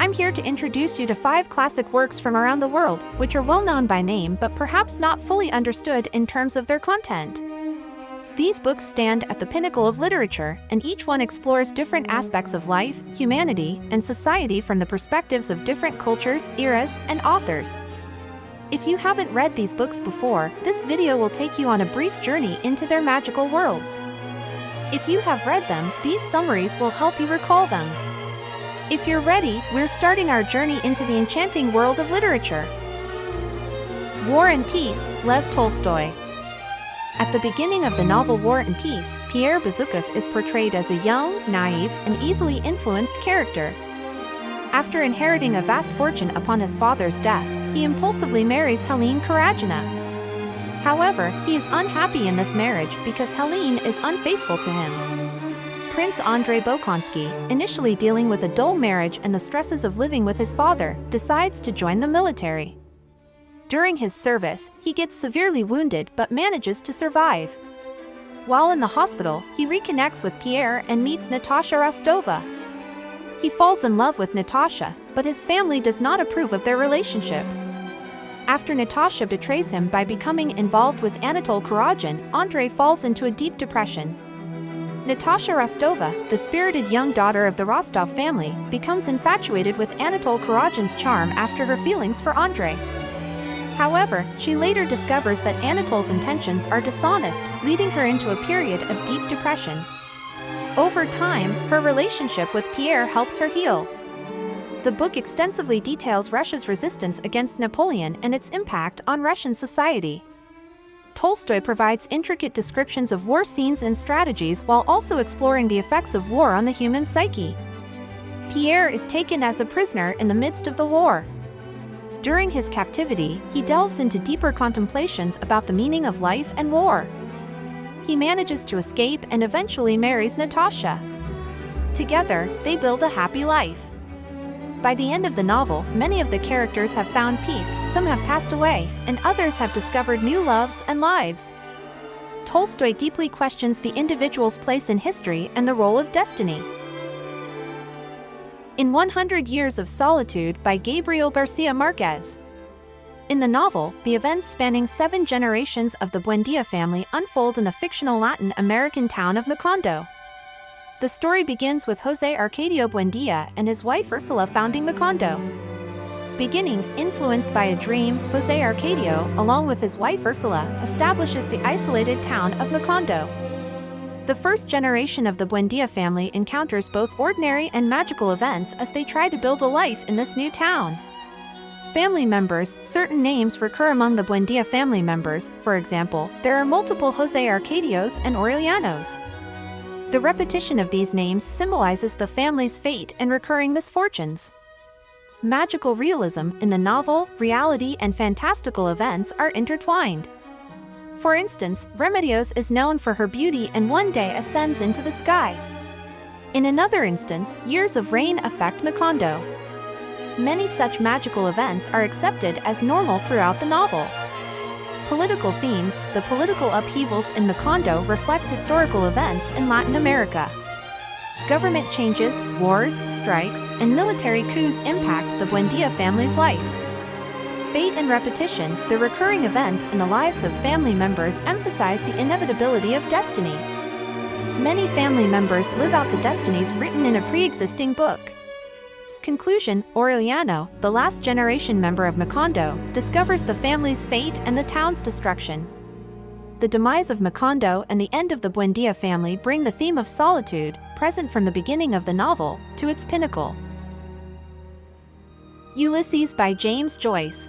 I'm here to introduce you to 5 classic works from around the world, which are well known by name but perhaps not fully understood in terms of their content. These books stand at the pinnacle of literature, and each one explores different aspects of life, humanity, and society from the perspectives of different cultures, eras, and authors. If you haven't read these books before, this video will take you on a brief journey into their magical worlds. If you have read them, these summaries will help you recall them. If you're ready, we're starting our journey into the enchanting world of literature. War and Peace, Lev Tolstoy. At the beginning of the novel War and Peace, Pierre Bezukhov is portrayed as a young, naive, and easily influenced character. After inheriting a vast fortune upon his father's death, he impulsively marries Helene Karagina. However, he is unhappy in this marriage because Helene is unfaithful to him. Prince Andrei Bolkonsky, initially dealing with a dull marriage and the stresses of living with his father, decides to join the military. During his service, he gets severely wounded but manages to survive. While in the hospital, he reconnects with Pierre and meets Natasha Rostova. He falls in love with Natasha, but his family does not approve of their relationship. After Natasha betrays him by becoming involved with Anatole Kuragin, Andrei falls into a deep depression. Natasha Rostova, the spirited young daughter of the Rostov family, becomes infatuated with Anatole Kuragin's charm after her feelings for Andrei. However, she later discovers that Anatole's intentions are dishonest, leading her into a period of deep depression. Over time, her relationship with Pierre helps her heal. The book extensively details Russia's resistance against Napoleon and its impact on Russian society. Tolstoy provides intricate descriptions of war scenes and strategies while also exploring the effects of war on the human psyche. Pierre is taken as a prisoner in the midst of the war. During his captivity, he delves into deeper contemplations about the meaning of life and war. He manages to escape and eventually marries Natasha. Together, they build a happy life. By the end of the novel, many of the characters have found peace, some have passed away, and others have discovered new loves and lives. Tolstoy deeply questions the individual's place in history and the role of destiny. In 100 Years of Solitude by Gabriel García Márquez. In the novel, the events spanning 7 generations of the Buendia family unfold in the fictional Latin American town of Macondo. The story begins with José Arcadio Buendia and his wife Ursula founding Macondo. Beginning, influenced by a dream, José Arcadio, along with his wife Ursula, establishes the isolated town of Macondo. The first generation of the Buendia family encounters both ordinary and magical events as they try to build a life in this new town. Family members, certain names recur among the Buendia family members. For example, there are multiple José Arcadios and Aurelianos. The repetition of these names symbolizes the family's fate and recurring misfortunes. Magical realism in the novel, reality and fantastical events are intertwined. For instance, Remedios is known for her beauty and one day ascends into the sky. In another instance, years of rain affect Macondo. Many such magical events are accepted as normal throughout the novel. Political themes, the political upheavals in Macondo reflect historical events in Latin America. Government changes, wars, strikes, and military coups impact the Buendia family's life. Fate and repetition, the recurring events in the lives of family members emphasize the inevitability of destiny. Many family members live out the destinies written in a pre-existing book. Conclusion, Aureliano, the last generation member of Macondo, discovers the family's fate and the town's destruction. The demise of Macondo and the end of the Buendia family bring the theme of solitude, present from the beginning of the novel, to its pinnacle. Ulysses by James Joyce.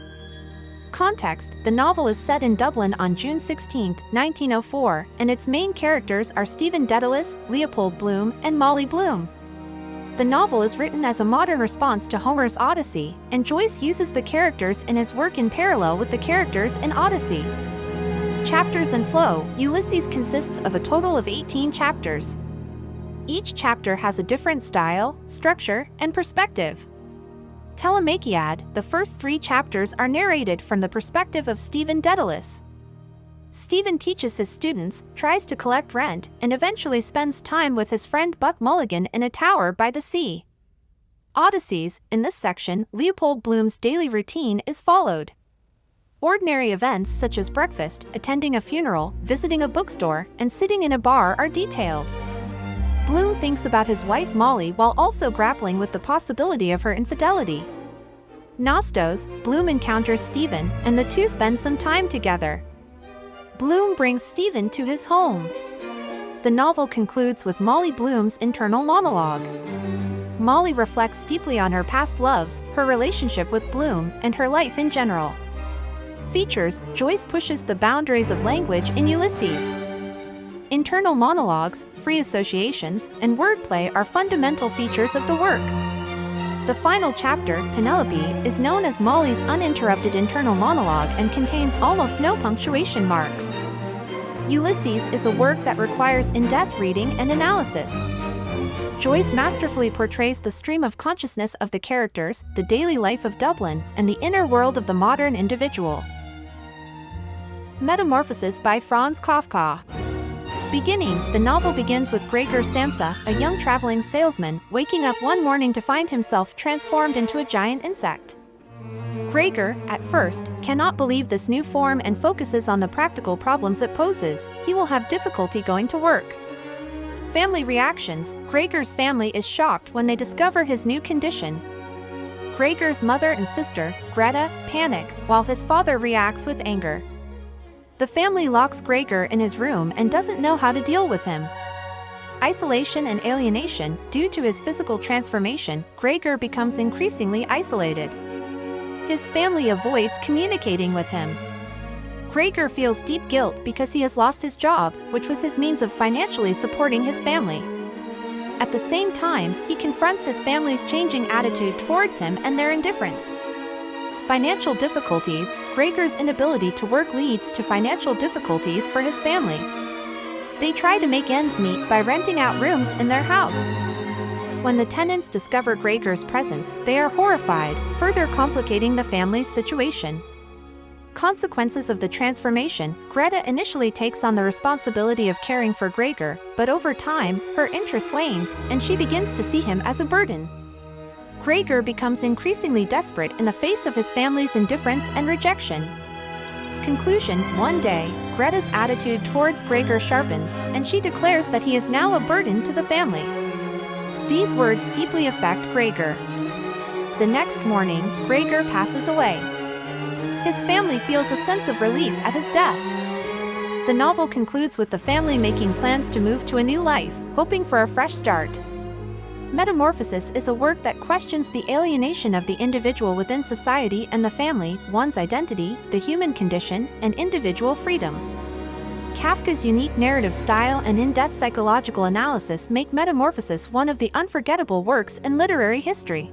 Context, the novel is set in Dublin on June 16, 1904, and its main characters are Stephen Dedalus, Leopold Bloom, and Molly Bloom. The novel is written as a modern response to Homer's Odyssey, and Joyce uses the characters in his work in parallel with the characters in Odyssey. Chapters and flow, Ulysses consists of a total of 18 chapters. Each chapter has a different style, structure, and perspective. Telemachiad, the first 3 chapters are narrated from the perspective of Stephen Dedalus. Stephen teaches his students, tries to collect rent, and eventually spends time with his friend Buck Mulligan in a tower by the sea. Odysseys. In this section, Leopold Bloom's daily routine is followed. Ordinary events such as breakfast, attending a funeral, visiting a bookstore, and sitting in a bar are detailed. Bloom thinks about his wife Molly while also grappling with the possibility of her infidelity. Nostos, Bloom encounters Stephen, and the two spend some time together. Bloom brings Stephen to his home. The novel concludes with Molly Bloom's internal monologue. Molly reflects deeply on her past loves, her relationship with Bloom, and her life in general. Features: Joyce pushes the boundaries of language in Ulysses. Internal monologues, free associations, and wordplay are fundamental features of the work. The final chapter, Penelope, is known as Molly's uninterrupted internal monologue and contains almost no punctuation marks. Ulysses is a work that requires in-depth reading and analysis. Joyce masterfully portrays the stream of consciousness of the characters, the daily life of Dublin, and the inner world of the modern individual. Metamorphosis by Franz Kafka. Beginning, the novel begins with Gregor Samsa, a young traveling salesman, waking up one morning to find himself transformed into a giant insect. Gregor, at first, cannot believe this new form and focuses on the practical problems it poses. He will have difficulty going to work. Family reactions. Gregor's family is shocked when they discover his new condition. Gregor's mother and sister, Greta, panic, while his father reacts with anger. The family locks Gregor in his room and doesn't know how to deal with him. Isolation and alienation. Due to his physical transformation, Gregor becomes increasingly isolated. His family avoids communicating with him. Gregor feels deep guilt because he has lost his job, which was his means of financially supporting his family. At the same time, he confronts his family's changing attitude towards him and their indifference. Financial difficulties. Gregor's inability to work leads to financial difficulties for his family. They try to make ends meet by renting out rooms in their house. When the tenants discover Gregor's presence, they are horrified, further complicating the family's situation. Consequences of the transformation. Greta initially takes on the responsibility of caring for Gregor, but over time, her interest wanes, and she begins to see him as a burden. Gregor becomes increasingly desperate in the face of his family's indifference and rejection. Conclusion. One day, Greta's attitude towards Gregor sharpens, and she declares that he is now a burden to the family. These words deeply affect Gregor. The next morning, Gregor passes away. His family feels a sense of relief at his death. The novel concludes with the family making plans to move to a new life, hoping for a fresh start. Metamorphosis is a work that questions the alienation of the individual within society and the family, one's identity, the human condition, and individual freedom. Kafka's unique narrative style and in-depth psychological analysis make Metamorphosis one of the unforgettable works in literary history.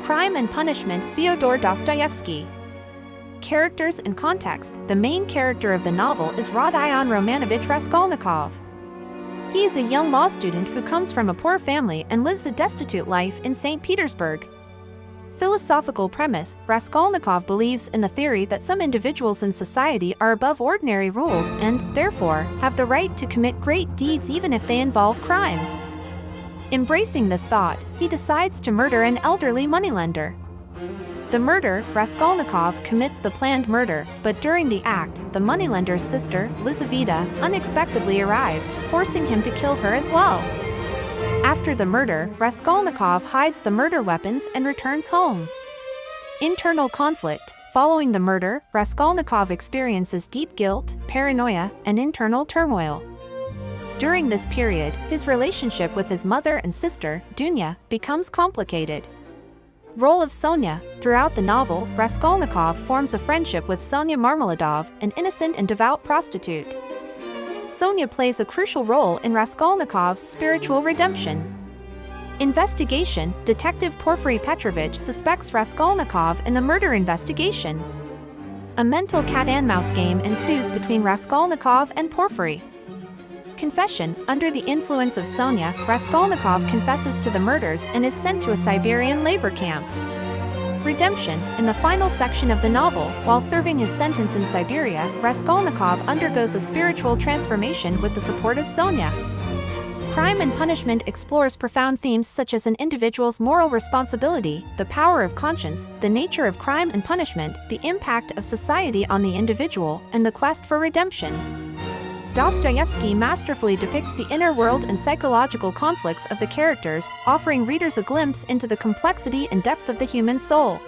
Crime and Punishment. Fyodor Dostoevsky. Characters and context. The main character of the novel is Rodion Romanovich Raskolnikov. He is a young law student who comes from a poor family and lives a destitute life in St. Petersburg. Philosophical premise. Raskolnikov believes in the theory that some individuals in society are above ordinary rules and, therefore, have the right to commit great deeds even if they involve crimes. Embracing this thought, he decides to murder an elderly moneylender. The murder, Raskolnikov commits the planned murder, but during the act, the moneylender's sister, Lizaveta, unexpectedly arrives, forcing him to kill her as well. After the murder, Raskolnikov hides the murder weapons and returns home. Internal conflict. Following the murder, Raskolnikov experiences deep guilt, paranoia, and internal turmoil. During this period, his relationship with his mother and sister, Dunya, becomes complicated. Role of Sonia. Throughout the novel, Raskolnikov forms a friendship with Sonia Marmeladov, an innocent and devout prostitute. Sonia plays a crucial role in Raskolnikov's spiritual redemption. Investigation. Detective Porfiry Petrovich suspects Raskolnikov in the murder investigation. A mental cat-and-mouse game ensues between Raskolnikov and Porfiry. Confession. Under the influence of Sonia, Raskolnikov confesses to the murders and is sent to a Siberian labor camp. Redemption. In the final section of the novel, while serving his sentence in Siberia, Raskolnikov undergoes a spiritual transformation with the support of Sonia. Crime and Punishment explores profound themes such as an individual's moral responsibility, the power of conscience, the nature of crime and punishment, the impact of society on the individual, and the quest for redemption. Dostoevsky masterfully depicts the inner world and psychological conflicts of the characters, offering readers a glimpse into the complexity and depth of the human soul.